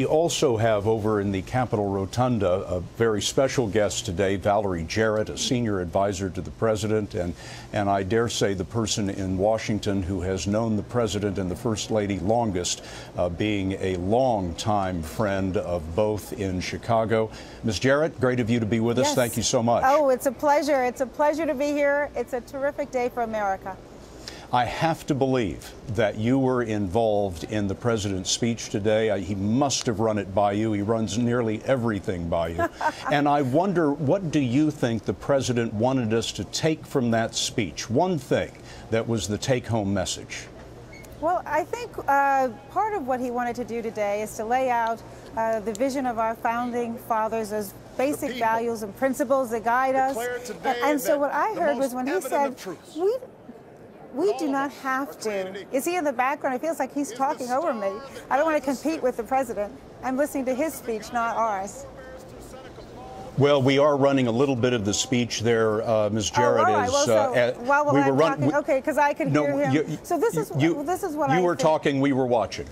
We also have over in the Capitol Rotunda a very special guest today, Valerie Jarrett, a senior advisor to the president, and I dare say the person in Washington who has known the president and the First Lady longest, being a longtime friend of both in Chicago. Ms. Jarrett, great of you to be with us. Yes. Thank you so much. Oh, it's a pleasure. It's a pleasure to be here. It's a terrific day for America. I have to believe that you were involved in the president's speech today. He must have run it by you. He runs nearly everything by you. And I wonder, what do you think the president wanted us to take from that speech? One thing that was the take-home message. Well, I think part of what he wanted to do today is to lay out the vision of our founding fathers as basic values and principles that guide us. And so what I heard was when he said, we do not have to. Is he in the background? It feels like he's talking over me. I don't want to compete with the president. I'm listening to his speech, not ours. Well, we are running a little bit of the speech there, Ms. Jarrett. Oh, all right. Okay, because I could hear him. So this is what I think. You were talking, we were watching.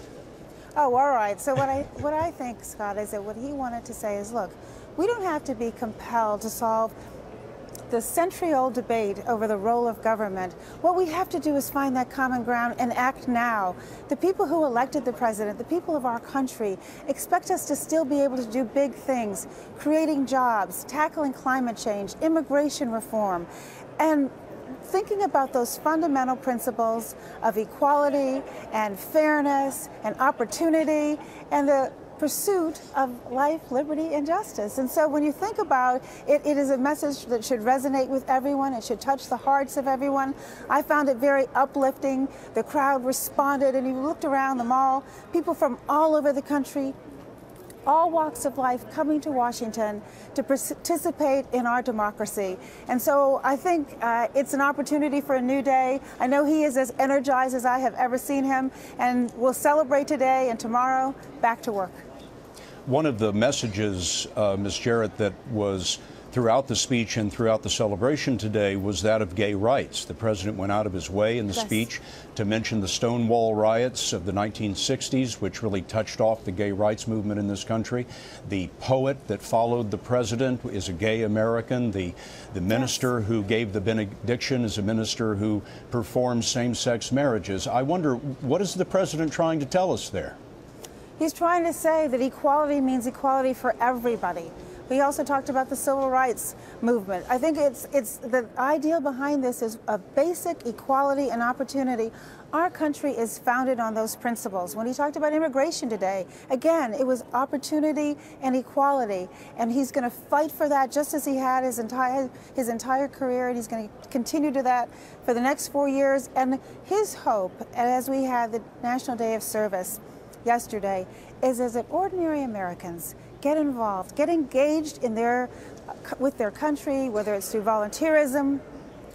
Oh, all right. So what I think, Scott, is that what he wanted to say is, look, we don't have to be compelled to solve the century-old debate over the role of government. What we have to do is find that common ground and act now. The people who elected the president, the people of our country, expect us to still be able to do big things, creating jobs, tackling climate change, immigration reform, and thinking about those fundamental principles of equality and fairness and opportunity and the pursuit of life, liberty, and justice. And so when you think about it, it is a message that should resonate with everyone. It should touch the hearts of everyone. I found it very uplifting. The crowd responded, and you looked around the mall, people from all over the country, all walks of life coming to Washington to participate in our democracy. And so I think it's an opportunity for a new day. I know he is as energized as I have ever seen him, and we'll celebrate today and tomorrow, back to work. One of the messages, Ms. Jarrett, that was throughout the speech and throughout the celebration today was that of gay rights. The president went out of his way in the speech to mention the Stonewall riots of the 1960s, which really touched off the gay rights movement in this country. The poet that followed the president is a gay American. The minister who gave the benediction is a minister who performs same-sex marriages. I wonder, what is the president trying to tell us there? He's trying to say that equality means equality for everybody. We also talked about the civil rights movement. I think it's the ideal behind this is a basic equality and opportunity. Our country is founded on those principles. When he talked about immigration today, again, it was opportunity and equality, and he's going to fight for that just as he had his entire career, and he's going to continue to that for the next 4 years. And his hope, as we had the National Day of Service yesterday, is as that ordinary Americans get involved, get engaged in with their country, whether it's through volunteerism,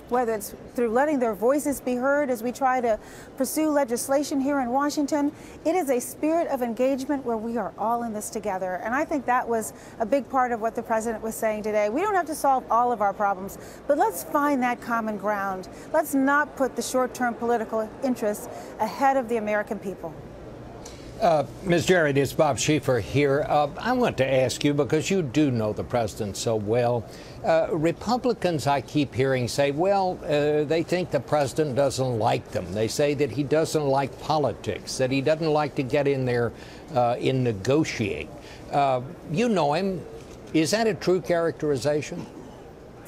whether it's through letting their voices be heard as we try to pursue legislation here in Washington. It is a spirit of engagement where we are all in this together. And I think that was a big part of what the president was saying today. We don't have to solve all of our problems, but let's find that common ground. Let's not put the short-term political interests ahead of the American people. Ms. Jarrett, it's Bob Schieffer here. I want to ask you, because you do know the president so well, Republicans I keep hearing say, well, they think the president doesn't like them. They say that he doesn't like politics, that he doesn't like to get in there and negotiate. You know him. Is that a true characterization?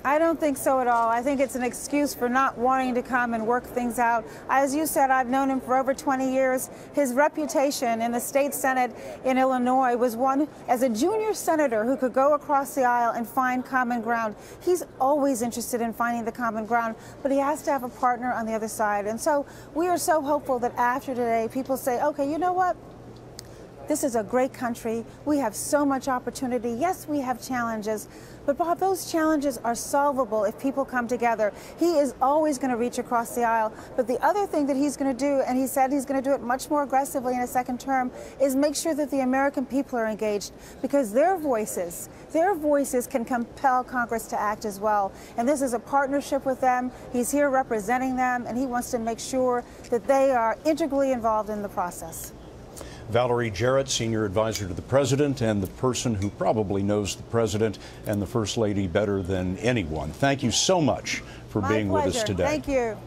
I don't think so at all. I think it's an excuse for not wanting to come and work things out. As you said, I've known him for over 20 years. His reputation in the state Senate in Illinois was one as a junior senator who could go across the aisle and find common ground. He's always interested in finding the common ground, but he has to have a partner on the other side. And so we are so hopeful that after today, people say, okay, you know what? This is a great country. We have so much opportunity. Yes, we have challenges, but Bob, those challenges are solvable if people come together. He is always going to reach across the aisle, but the other thing that he's going to do, and he said he's going to do it much more aggressively in a second term, is make sure that the American people are engaged, because their voices can compel Congress to act as well. And this is a partnership with them. He's here representing them, and he wants to make sure that they are integrally involved in the process. Valerie Jarrett, Senior Advisor to the President, and the person who probably knows the President and the First Lady better than anyone. Thank you so much for being with us today. Thank you.